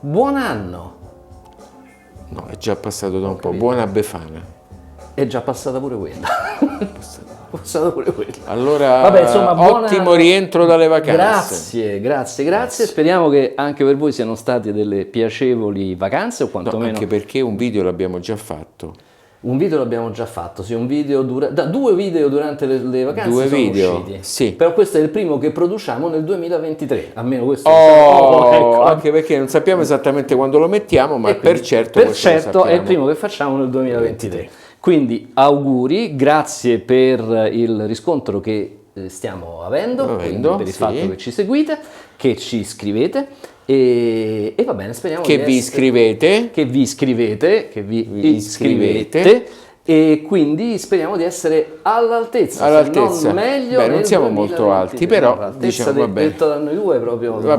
Buon anno! No, è già passato da un po'. Buona Befana. È già passata pure quella. Allora, vabbè, insomma, ottimo rientro dalle vacanze. Grazie. Speriamo che anche per voi siano state delle piacevoli vacanze o quantomeno... No, anche perché un video l'abbiamo già fatto. Un video l'abbiamo già fatto, sì, due video durante le vacanze Due sono video, usciti. sì. Però questo è il primo che produciamo nel 2023, almeno questo ecco. Anche perché non sappiamo esattamente quando lo mettiamo, ma per certo è il primo che facciamo nel 2023. Quindi auguri, grazie per il riscontro che stiamo avendo per il fatto che ci seguite, che ci scrivete e va bene, speriamo che vi iscrivete, e quindi speriamo di essere all'altezza. Se non meglio. Beh, non siamo molto alti, però diciamo, va bene. Detto da noi due proprio va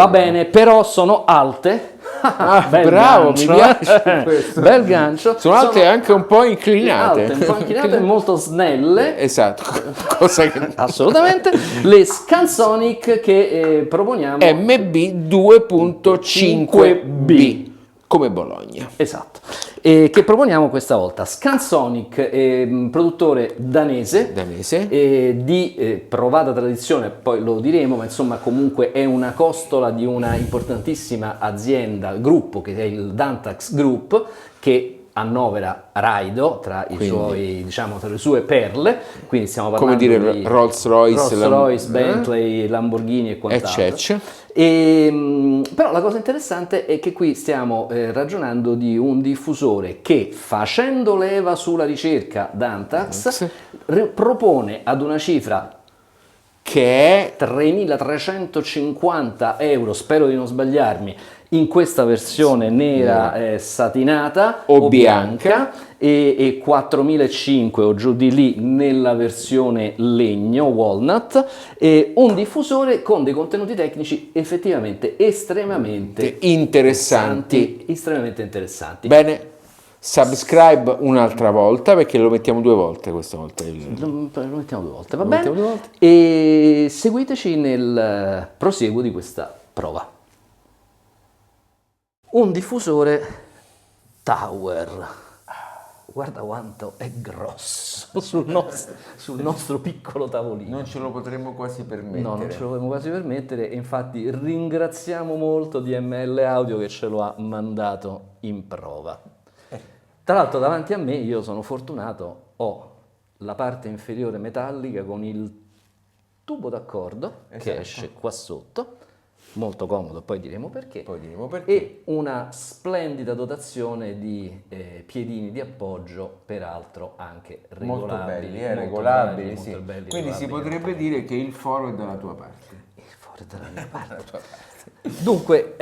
bene, però sono alte. Bravo, gancio, mi piace questo. Bel gancio. Sono alte anche un po' inclinate. E molto snelle. Esatto. Cosa che... Assolutamente. Le Scansonic che proponiamo MB 2.5B come Bologna. Esatto. Che proponiamo questa volta. Scansonic, produttore danese. Di provata tradizione, poi lo diremo, ma insomma comunque è una costola di una importantissima azienda, gruppo, che è il Dantax Group, che annovera Raido tra le sue perle, quindi stiamo parlando di Rolls-Royce, Bentley, Lamborghini e quant'altro. Però la cosa interessante è che qui stiamo ragionando di un diffusore che, facendo leva sulla ricerca Dantax, propone ad una cifra che è 3.350 euro, spero di non sbagliarmi, in questa versione nera satinata o bianca e 4.500 o giù di lì nella versione legno walnut, e un diffusore con dei contenuti tecnici effettivamente estremamente interessanti. Bene, subscribe un'altra volta, perché lo mettiamo 2 volte questa volta. Lo mettiamo 2 volte, va bene? E seguiteci nel prosieguo di questa prova. Un diffusore Tower, guarda quanto è grosso sul nostro piccolo tavolino. Non ce lo potremmo quasi permettere. No, non ce lo potremmo quasi permettere, e infatti ringraziamo molto DML Audio che ce lo ha mandato in prova. Tra l'altro davanti a me, io sono fortunato, ho la parte inferiore metallica con il tubo d'accordo che esce qua sotto, molto comodo, poi diremo perché, e una splendida dotazione di piedini di appoggio, peraltro anche regolabili. Regolabili, sì. Quindi si potrebbe dire che il foro è dalla tua parte. Il foro è dalla mia parte. Dunque,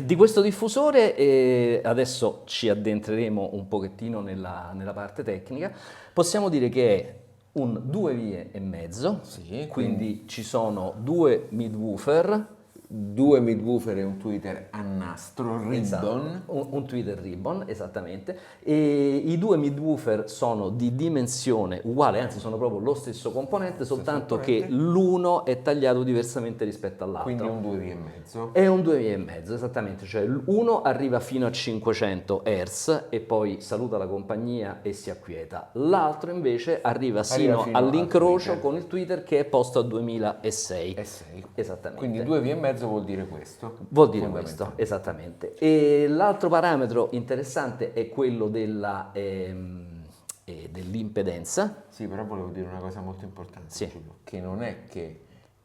di questo diffusore adesso ci addentreremo un pochettino nella parte tecnica. Possiamo dire che è un 2 vie e mezzo, quindi ci sono 2 midwoofer, 2 midwoofer e un tweeter a nastro ribbon, un tweeter ribbon, esattamente, e i 2 midwoofer sono di dimensione uguale, anzi sono proprio lo stesso componente, soltanto che l'uno è tagliato diversamente rispetto all'altro. Quindi è un 2 vie e mezzo. È un 2 vie e mezzo, esattamente, cioè uno arriva fino a 500 Hz e poi saluta la compagnia e si acquieta, l'altro invece arriva fino all'incrocio con il tweeter che è posto a 2006. Esattamente. Quindi 2 vie e mezzo vuol dire questo. Vuol dire questo, esattamente. E l'altro parametro interessante è quello dell'impedenza. Sì, però volevo dire una cosa molto importante, Giulio, che non è che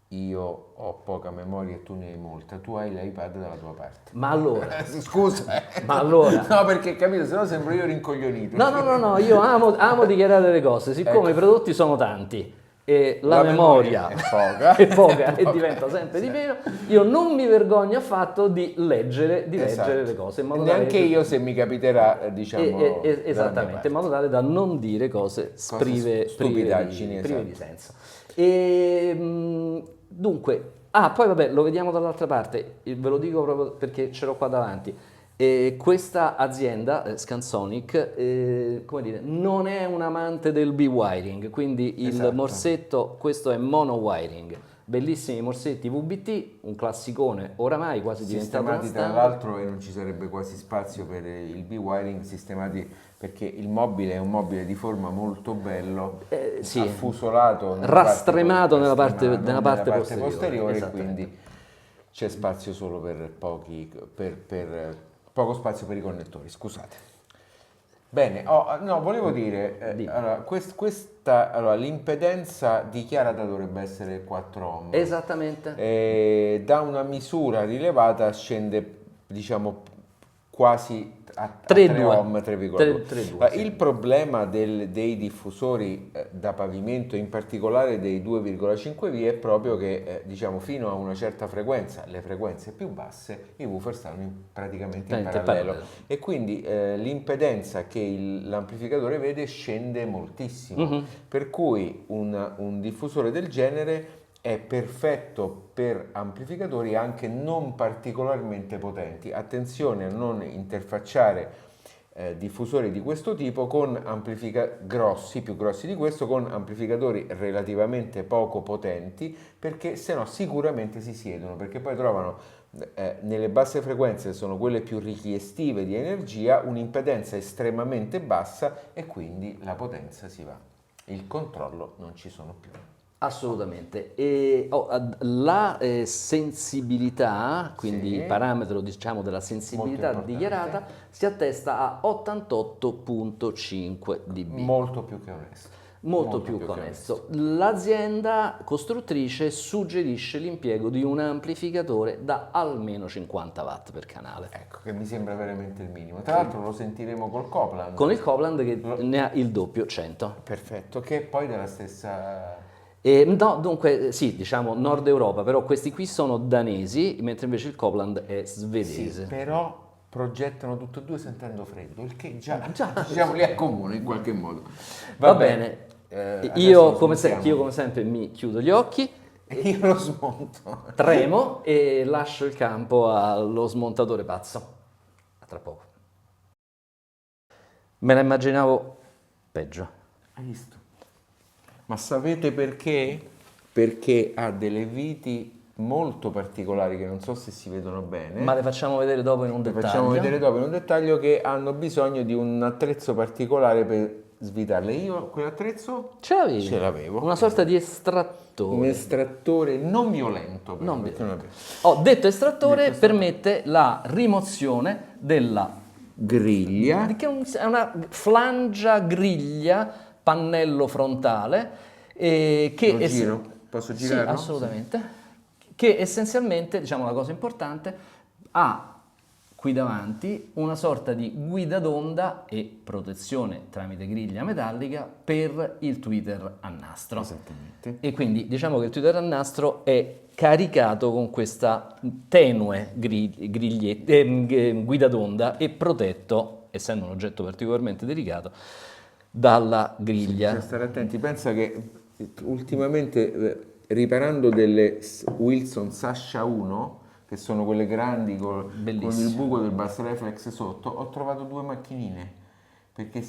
io ho poca memoria e tu ne hai molta, tu hai l'iPad dalla tua parte. Ma allora? Scusa. Ma allora? No, perché capito, sennò sembro io rincoglionito. No, io amo dichiarare le cose, siccome i prodotti sono tanti e la memoria è poca e diventa sempre di meno, io non mi vergogno affatto di leggere le cose, in modo neanche io, se mi capiterà, diciamo, esattamente, in modo tale da non dire cose prive di senso. Dunque, poi vabbè, lo vediamo dall'altra parte, ve lo dico proprio perché ce l'ho qua davanti. Questa azienda, Scansonic, come dire, non è un amante del B-wiring, quindi il morsetto, questo è mono wiring, bellissimi morsetti VBT, un classicone oramai quasi diventato una sistemati tra standard. l'altro, e non ci sarebbe quasi spazio per il B-wiring, sistemati perché il mobile è un mobile di forma molto bello, sì, affusolato rastremato nella parte posteriore, posteriore, quindi c'è spazio solo per poco spazio per i connettori, scusate. Bene, no, volevo dire, allora, l'impedenza dichiarata dovrebbe essere 4 ohm. Esattamente. Da una misura rilevata scende, diciamo, quasi a 3,2. 3 ohm, 3,2. 3,2, sì. Il problema dei diffusori da pavimento, in particolare dei 2,5 V, è proprio che diciamo fino a una certa frequenza, le frequenze più basse, i woofer stanno praticamente in parallelo, e quindi l'impedenza che l'amplificatore vede scende moltissimo, per cui un diffusore del genere è perfetto per amplificatori anche non particolarmente potenti. Attenzione a non interfacciare diffusori di questo tipo con grossi, più grossi di questo, con amplificatori relativamente poco potenti, perché sennò sicuramente si siedono, perché poi trovano nelle basse frequenze, che sono quelle più richiestive di energia, un'impedenza estremamente bassa e quindi la potenza si va. Il controllo non ci sono più. Assolutamente. La sensibilità, quindi Sì, il parametro diciamo della sensibilità dichiarata, si attesta a 88.5 dB. Molto più che onesto. Molto più che onesto. L'azienda costruttrice suggerisce l'impiego di un amplificatore da almeno 50 watt per canale. Ecco, che mi sembra veramente il minimo. Tra l'altro lo sentiremo col Copland. Con il Copland che ne ha il doppio, 100. Perfetto, che è poi della stessa... No, dunque sì, diciamo Nord Europa, però questi qui sono danesi, mentre invece il Copland è svedese. Sì, però progettano tutti e due sentendo freddo, il che già diciamo li accomuna in qualche modo. Va bene. Io come sempre mi chiudo gli occhi, io lo smonto, tremo e lascio il campo allo smontatore pazzo. A tra poco. Me la immaginavo peggio. Hai visto? Ma sapete perché? Perché ha delle viti molto particolari che non so se si vedono bene. Ma le facciamo vedere dopo in un dettaglio. Facciamo vedere dopo in un dettaglio, che hanno bisogno di un attrezzo particolare per svitarle. Io quell'attrezzo ce l'avevo. Una sorta di estrattore. Un estrattore non violento. Però, detto estrattore permette la rimozione della griglia. È una flangia griglia, pannello frontale. Posso girarlo? Sì, assolutamente. Che essenzialmente, diciamo la cosa importante, ha qui davanti una sorta di guida d'onda e protezione tramite griglia metallica per il tweeter a nastro. Esattamente. E quindi diciamo che il tweeter a nastro è caricato con questa tenue guida d'onda e protetto, essendo un oggetto particolarmente delicato, dalla griglia. Bisogna stare attenti. Pensa che ultimamente riparando delle Wilson Sasha 1, che sono quelle grandi con il buco del bus reflex sotto, ho trovato due macchinine, perché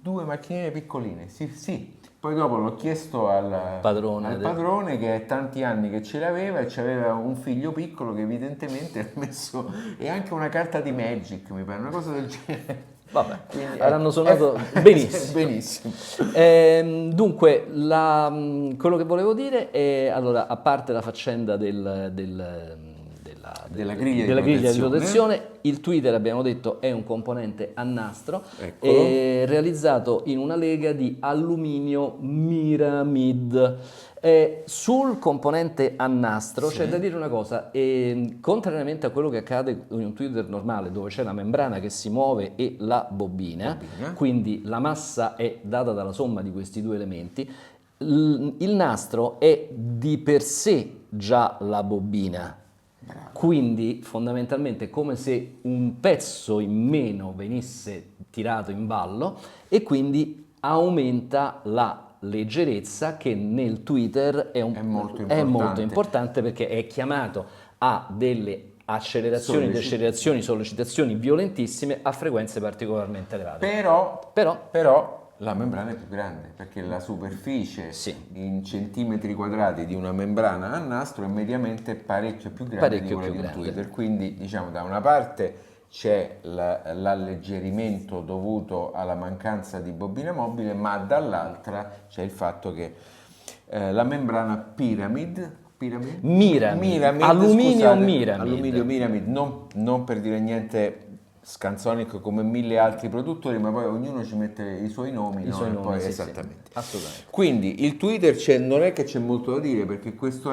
due macchinine piccoline, sì. Poi dopo l'ho chiesto al padrone che è tanti anni che ce l'aveva, e c'aveva un figlio piccolo che evidentemente ha messo, e anche una carta di Magic, mi pare, una cosa del genere. Vabbè, quindi avranno suonato benissimo. Dunque, quello che volevo dire è, allora, a parte la faccenda della griglia di protezione, il tweeter, abbiamo detto, è un componente a nastro, realizzato in una lega di alluminio Myramid. Sul componente a nastro c'è da dire una cosa, contrariamente a quello che accade in un tweeter normale, dove c'è la membrana che si muove e la bobina, quindi la massa è data dalla somma di questi due elementi, il nastro è di per sé già la bobina. Quindi fondamentalmente è come se un pezzo in meno venisse tirato in ballo, e quindi aumenta la leggerezza, che nel tweeter è molto importante, perché è chiamato a delle accelerazioni, decelerazioni, sollecitazioni violentissime a frequenze particolarmente elevate. Però La membrana è più grande perché la superficie Sì. in centimetri quadrati di una membrana a nastro è mediamente parecchio più grande di Parecchio quella più di un grande. tweeter. Quindi diciamo da una parte c'è l'alleggerimento dovuto alla mancanza di bobina mobile, ma dall'altra c'è il fatto che la membrana Miramid, alluminio scusate, Miramid. alluminio Miramid, non per dire niente Scansonic come mille altri produttori, ma poi ognuno ci mette i suoi nomi, I no? suoi E nomi, poi sì, esattamente. sì, assolutamente. Quindi il Twitter non è che c'è molto da dire perché questo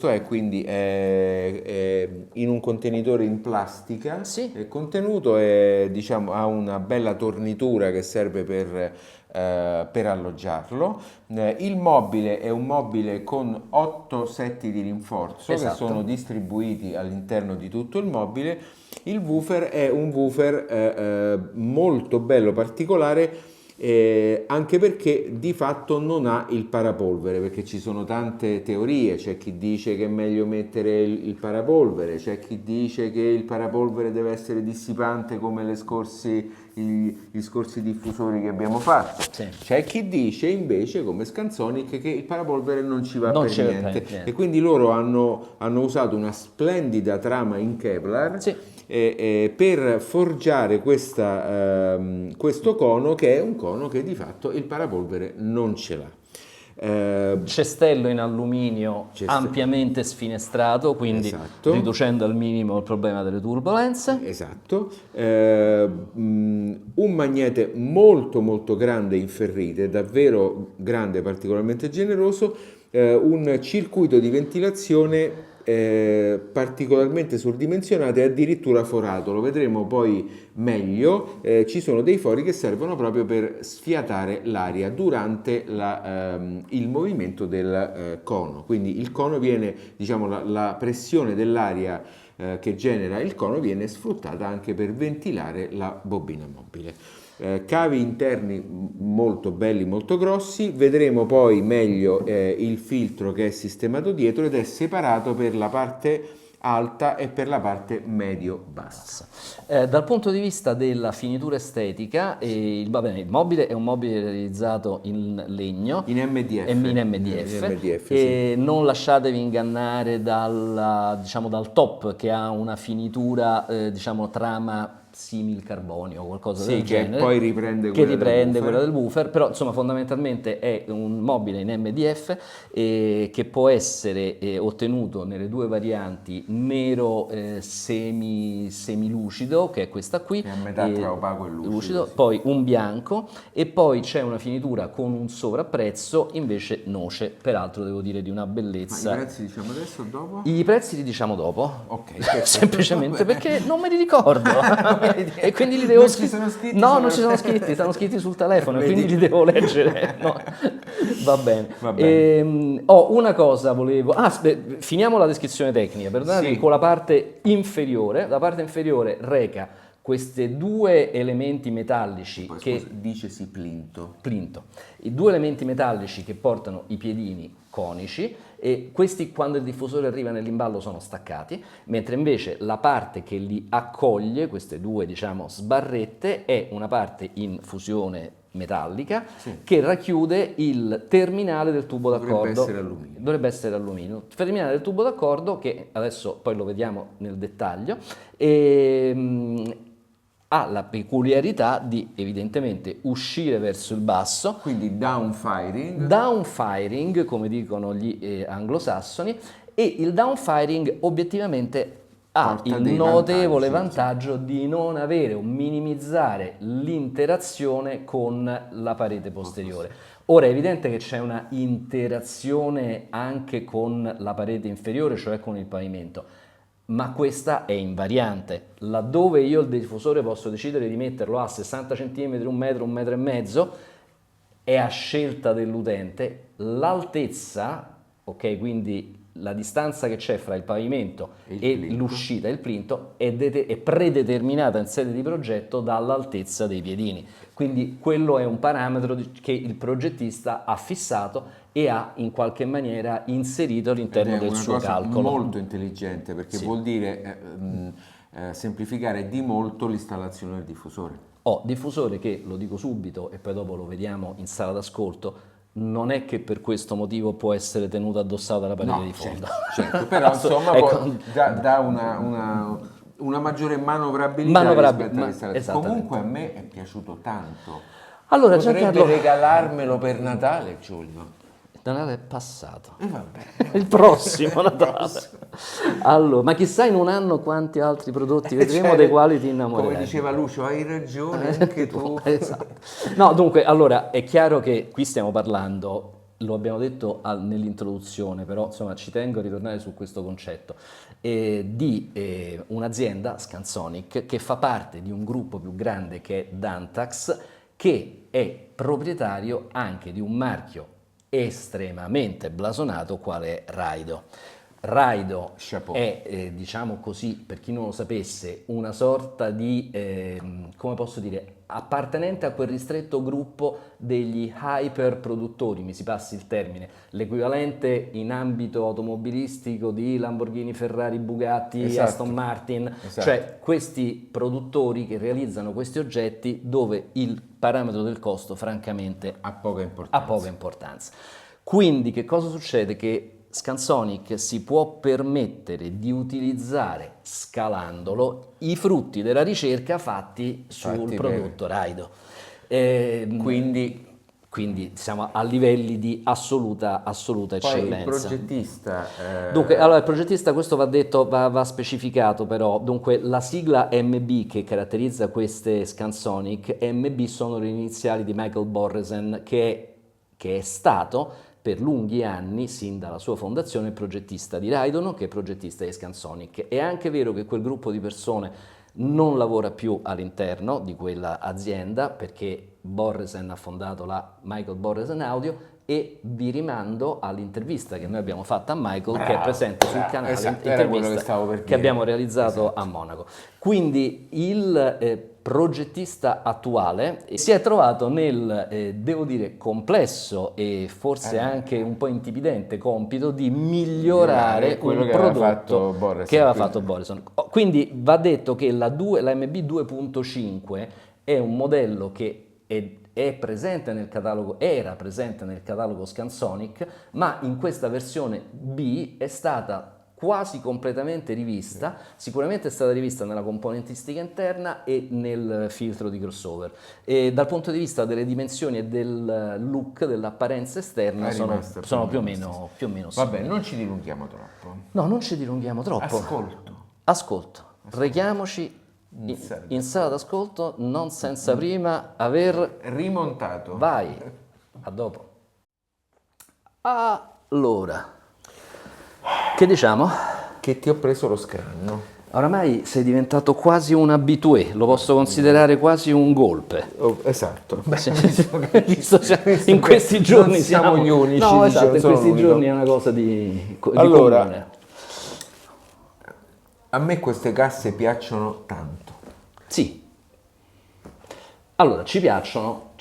è quindi è in un contenitore in plastica, Sì. è contenuto e diciamo ha una bella tornitura che serve per alloggiarlo. Il mobile è un mobile con 8 setti di rinforzo che Esatto. sono distribuiti all'interno di tutto il mobile. Il woofer è un woofer molto bello, particolare, anche perché di fatto non ha il parapolvere, perché ci sono tante teorie, c'è chi dice che è meglio mettere il parapolvere, c'è chi dice che il parapolvere deve essere dissipante come gli scorsi diffusori che abbiamo fatto, Sì. c'è chi dice invece come Scansonic che il parapolvere non ci va Non per ci va per niente. niente. E quindi loro hanno usato una splendida trama in Kevlar Sì. per forgiare questo cono, che è un cono che di fatto il parapolvere non ce l'ha. Cestello in alluminio ampiamente sfinestrato, quindi Esatto. riducendo al minimo il problema delle turbolenze. Esatto. Un magnete molto molto grande in ferrite, davvero grande, particolarmente generoso, un circuito di ventilazione particolarmente surdimensionato e addirittura forato, lo vedremo poi meglio. Ci sono dei fori che servono proprio per sfiatare l'aria durante il movimento del cono, quindi il cono viene, diciamo, la pressione dell'aria che genera il cono viene sfruttata anche per ventilare la bobina mobile. Cavi interni molto belli, molto grossi, vedremo poi meglio il filtro che è sistemato dietro ed è separato per la parte alta e per la parte medio-bassa. Dal punto di vista della finitura estetica, il mobile è un mobile realizzato in legno, In MDF. in MDF, In MDF, e non lasciatevi ingannare dal top che ha una finitura, trama simil carbonio o qualcosa del genere, che poi riprende quella del woofer, però insomma fondamentalmente è un mobile in MDF che può essere ottenuto nelle due varianti nero semilucido, che è questa qui, è a metà tra opaco e lucido, sì. Poi un bianco e poi c'è una finitura con un sovrapprezzo invece noce, peraltro devo dire di una bellezza. Ma i prezzi diciamo adesso o dopo? I prezzi li diciamo dopo, ok, semplicemente perché non me li ricordo e quindi li devo ci sono scritti? No, non ci sono scritti, stanno scritti sul telefono e quindi li devo leggere. No. Va bene. Una cosa volevo... finiamo la descrizione tecnica, perdonatemi, con la parte inferiore. La parte inferiore reca questi due elementi metallici dicesi plinto. I due elementi metallici che portano i piedini conici, e questi quando il diffusore arriva nell'imballo sono staccati, mentre invece la parte che li accoglie, queste due sbarrette, è una parte in fusione metallica che racchiude il terminale del tubo d'accordo. Dovrebbe essere alluminio. Il terminale del tubo d'accordo, che adesso poi lo vediamo nel dettaglio, ha la peculiarità di evidentemente uscire verso il basso, quindi downfiring come dicono gli anglosassoni, e il downfiring obiettivamente ha il notevole vantaggio di non avere o minimizzare l'interazione con la parete posteriore. Ora è evidente che c'è una interazione anche con la parete inferiore, cioè con il pavimento, ma questa è invariante. Laddove io il diffusore posso decidere di metterlo a 60 cm, 1 metro, 1,5 metri, è a scelta dell'utente. L'altezza, ok, quindi la distanza che c'è fra il pavimento e l'uscita, il plinto, è predeterminata in sede di progetto dall'altezza dei piedini. Quindi quello è un parametro che il progettista ha fissato e ha in qualche maniera inserito all'interno del suo calcolo. È molto intelligente perché vuol dire semplificare di molto l'installazione del diffusore. diffusore che, lo dico subito e poi dopo lo vediamo in sala d'ascolto, non è che per questo motivo può essere tenuto addossato alla parete di fondo. Certo, però insomma Ecco, dà una maggiore manovrabilità rispetto all'installazione. esattamente. Comunque a me è piaciuto tanto. Allora, Potrebbe Giancarlo, regalarmelo per Natale, Giulio. il Natale è passato. E vabbè. Il prossimo Natale. Allora, ma chissà in un anno quanti altri prodotti vedremo Cioè, dei quali ti innamorerai. Come diceva Lucio, hai ragione anche tu. Esatto. No, dunque, allora, è chiaro che qui stiamo parlando, lo abbiamo detto nell'introduzione, però insomma ci tengo a ritornare su questo concetto, di un'azienda, Scansonic, che fa parte di un gruppo più grande che è Dantax, che è proprietario anche di un marchio estremamente blasonato quale è Raido. Raido Chapeau. è, diciamo così, per chi non lo sapesse, una sorta di, come posso dire, appartenente a quel ristretto gruppo degli hyper produttori, mi si passi il termine, l'equivalente in ambito automobilistico di Lamborghini, Ferrari, Bugatti, Esatto. Aston Martin, Esatto. cioè questi produttori che realizzano questi oggetti dove il parametro del costo francamente Ha poca importanza. ha poca importanza. Quindi che cosa succede? Che Scansonic si può permettere di utilizzare, scalandolo, i frutti della ricerca fatti sul Fatti prodotto Raido. Quindi siamo a livelli di assoluta Poi eccellenza. il progettista... Dunque, allora il progettista, questo va detto, va specificato però, dunque la sigla MB che caratterizza queste Scansonic, MB sono le iniziali di Michael Borresen che è stato per lunghi anni, sin dalla sua fondazione, il progettista di Raidon, che è progettista di Scansonic. È anche vero che quel gruppo di persone non lavora più all'interno di quella azienda perché Borresen ha fondato la Michael Borresen Audio, e vi rimando all'intervista che noi abbiamo fatto a Michael, che è presente sul canale, esatto, era quello che stavo per che dire. abbiamo realizzato Esatto. a Monaco. Quindi il progettista attuale si è trovato nel, devo dire, complesso e forse anche un po' intimidente compito di migliorare quello un che aveva prodotto fatto Borresen, che aveva quindi. fatto Borresen. Quindi va detto che la MB 2.5 è un modello che è presente nel catalogo, era presente nel catalogo Scansonic, ma in questa versione B è stata quasi completamente rivista, sicuramente è stata rivista nella componentistica interna e nel filtro di crossover. E dal punto di vista delle dimensioni e del look, dell'apparenza esterna, È sono rimasta più o meno Vabbè, simili. non ci dilunghiamo troppo. No, non ci dilunghiamo troppo. Ascolto. Rechiamoci in sala d'ascolto, non senza prima aver Rimontato. Vai, a dopo. Allora, che diciamo? Che ti ho preso lo scranno. Oramai sei diventato quasi un habitué, lo posso considerare quasi un golpe. Esatto. In questi giorni non siamo gli unici. No, esatto, in sono questi l'unico. giorni è una cosa di Allora, comune. a me queste casse piacciono tanto. Sì. Allora, ci piacciono.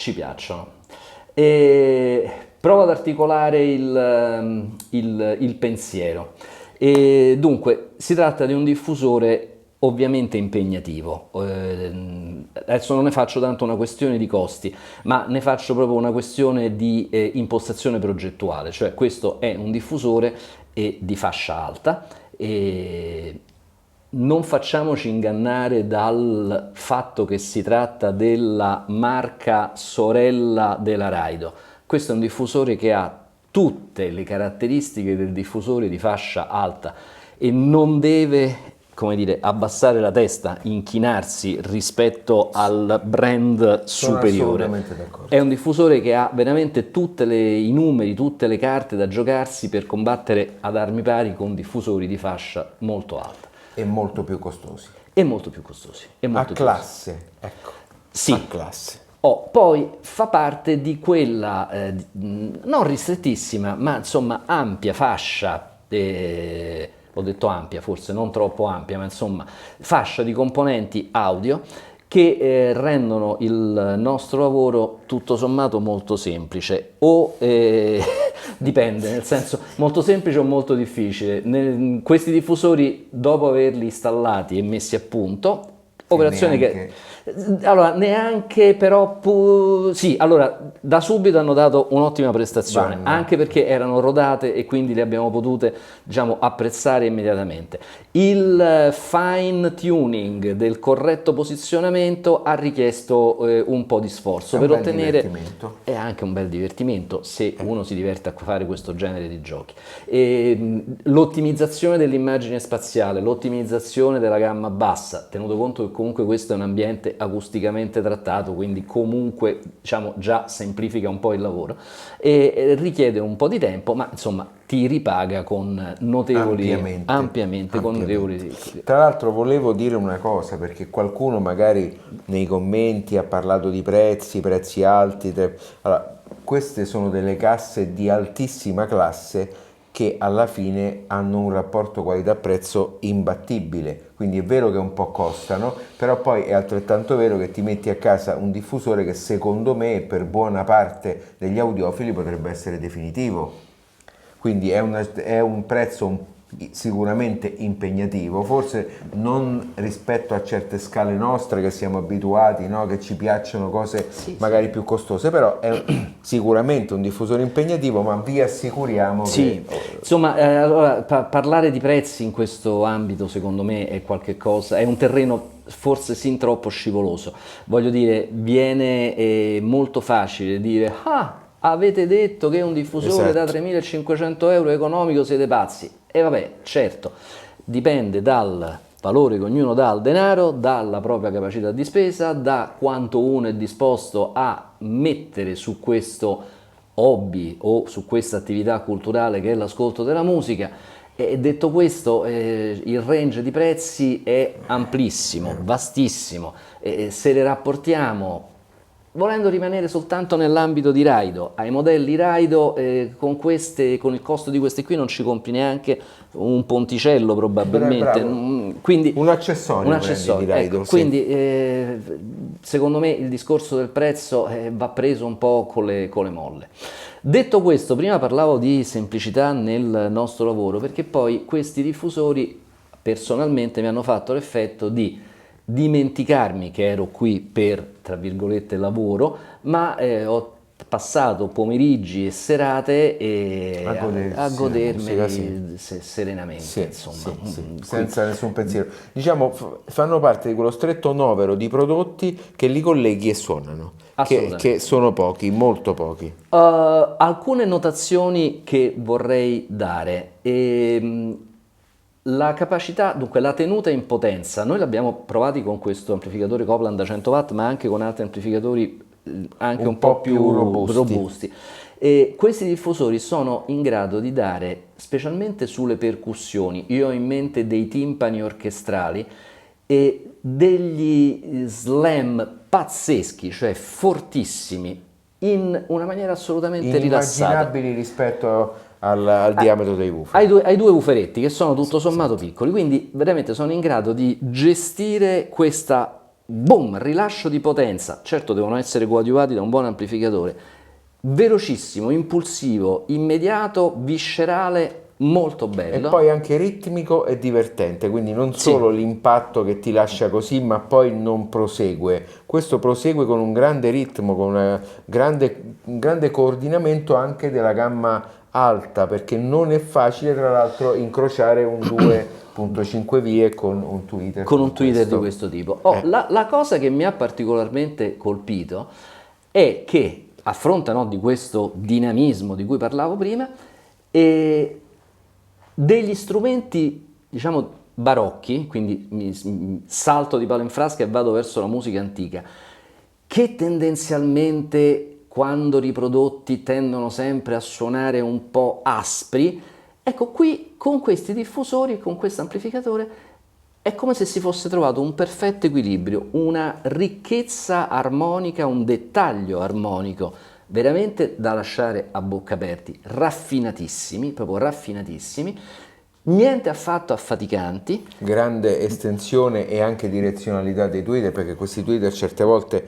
E provo ad articolare il pensiero. E dunque, si tratta di un diffusore ovviamente impegnativo. Adesso non ne faccio tanto una questione di costi, ma ne faccio proprio una questione di impostazione progettuale, cioè questo è un diffusore di fascia alta e non facciamoci ingannare dal fatto che si tratta della marca sorella della Raido. Questo è un diffusore che ha tutte le caratteristiche del diffusore di fascia alta e non deve, come dire, abbassare la testa, inchinarsi rispetto al brand superiore. Assolutamente d'accordo. È un diffusore che ha veramente tutti i numeri, tutte le carte da giocarsi per combattere ad armi pari con diffusori di fascia molto alta. E molto più costosi. E molto più costosi. A classe, ecco. Sì. A classe. Poi fa parte di quella non ristrettissima, ma insomma ampia fascia, ho detto ampia, forse non troppo ampia, ma insomma fascia di componenti audio che rendono il nostro lavoro tutto sommato molto semplice o dipende, nel senso molto semplice o molto difficile. Questi diffusori, dopo averli installati e messi a punto, operazione che Allora, neanche però, sì, allora, da subito hanno dato un'ottima prestazione, anche perché erano rodate e quindi le abbiamo potute, diciamo, apprezzare immediatamente. Il fine tuning del corretto posizionamento ha richiesto un po' di sforzo per ottenere, è anche un bel divertimento se uno si diverte a fare questo genere di giochi. L'ottimizzazione dell'immagine spaziale, l'ottimizzazione della gamma bassa, tenuto conto che comunque questo è un ambiente acusticamente trattato, quindi comunque, diciamo, già semplifica un po' il lavoro e richiede un po' di tempo, ma insomma ti ripaga con notevoli ampiamente. Con notevoli. Tra l'altro volevo dire una cosa, perché qualcuno magari nei commenti ha parlato di prezzi alti. Allora, queste sono delle casse di altissima classe che alla fine hanno un rapporto qualità-prezzo imbattibile, quindi è vero che un po' costano, però poi è altrettanto vero che ti metti a casa un diffusore che secondo me e per buona parte degli audiofili potrebbe essere definitivo, quindi è un prezzo sicuramente impegnativo, forse non rispetto a certe scale nostre che siamo abituati, no? Che ci piacciono cose magari più costose, però è sicuramente un diffusore impegnativo, ma vi assicuriamo che... Insomma, allora, parlare di prezzi in questo ambito secondo me è qualcosa, è un terreno forse sin troppo scivoloso. Voglio dire, viene molto facile dire avete detto che un diffusore da 3.500 euro economico, siete pazzi. E vabbè, certo, dipende dal valore che ognuno dà al denaro, dalla propria capacità di spesa, da quanto uno è disposto a mettere su questo hobby o su questa attività culturale che è l'ascolto della musica. E detto questo, il range di prezzi è amplissimo, vastissimo, se le rapportiamo, volendo rimanere soltanto nell'ambito di Raido, ai modelli Raido, con il costo di questi qui non ci compri neanche un ponticello probabilmente, quindi un accessorio di Raido, quindi secondo me il discorso del prezzo va preso un po' con le molle. Detto questo, prima parlavo di semplicità nel nostro lavoro, perché poi questi diffusori personalmente mi hanno fatto l'effetto di dimenticarmi che ero qui per, tra virgolette, lavoro, ma ho passato pomeriggi e serate a godermi serenamente, insomma. Senza nessun pensiero. Diciamo, fanno parte di quello stretto novero di prodotti che li colleghi e suonano, che sono pochi, molto pochi. Alcune notazioni che vorrei dare. La capacità, dunque la tenuta in potenza, noi l'abbiamo provati con questo amplificatore Copland da 100 watt, ma anche con altri amplificatori anche un po' più robusti. E questi diffusori sono in grado di dare, specialmente sulle percussioni, io ho in mente dei timpani orchestrali e degli slam pazzeschi, cioè fortissimi, in una maniera assolutamente rilassata. Immaginabili rispetto al diametro dei woofer. Ai due wooferetti, che sono tutto sommato piccoli, quindi veramente sono in grado di gestire questa rilascio di potenza. Certo, devono essere coadiuvati da un buon amplificatore, velocissimo, impulsivo, immediato, viscerale, molto bello. E poi anche ritmico e divertente, quindi non solo l'impatto che ti lascia così, ma poi non prosegue. Questo prosegue con un grande ritmo, con un grande coordinamento anche della gamma alta, perché non è facile tra l'altro incrociare un 2.5 vie con un tweeter. Con un tweeter di questo tipo. La cosa che mi ha particolarmente colpito è che, a fronte di questo dinamismo di cui parlavo prima, degli strumenti, diciamo, barocchi, quindi salto di palo in frasca e vado verso la musica antica, che tendenzialmente quando riprodotti tendono sempre a suonare un po' aspri. Ecco, qui con questi diffusori, con questo amplificatore, è come se si fosse trovato un perfetto equilibrio, una ricchezza armonica, un dettaglio armonico veramente da lasciare a bocca aperti, raffinatissimi, proprio raffinatissimi, niente affatto affaticanti. Grande estensione e anche direzionalità dei tweeter, perché questi tweeter certe volte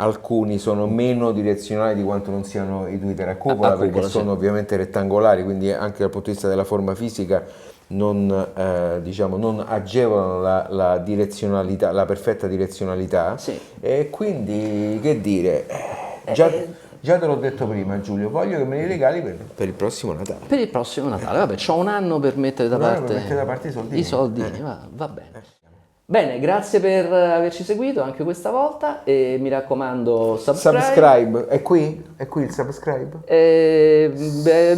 alcuni sono meno direzionali di quanto non siano i tweeter a cupola, perché sono ovviamente rettangolari, quindi anche dal punto di vista della forma fisica non agevolano la direzionalità, la perfetta direzionalità. Sì. E quindi, che dire, già te l'ho detto prima, Giulio, voglio che me li regali per il prossimo Natale. Per il prossimo Natale, vabbè, c'ho un anno per mettere da Un anno parte, per mettere da parte i soldini. i soldini, va bene. Bene, grazie per averci seguito anche questa volta e mi raccomando Subscribe, è qui? È qui il subscribe?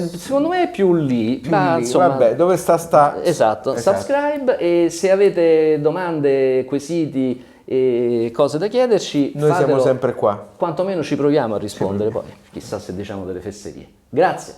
Secondo me è più lì, ma Lì, insomma, vabbè, dove sta? esatto, subscribe e se avete domande, quesiti e cose da chiederci, Noi siamo fatelo. sempre qua. Quantomeno ci proviamo a rispondere, poi chissà se diciamo delle fesserie. Grazie.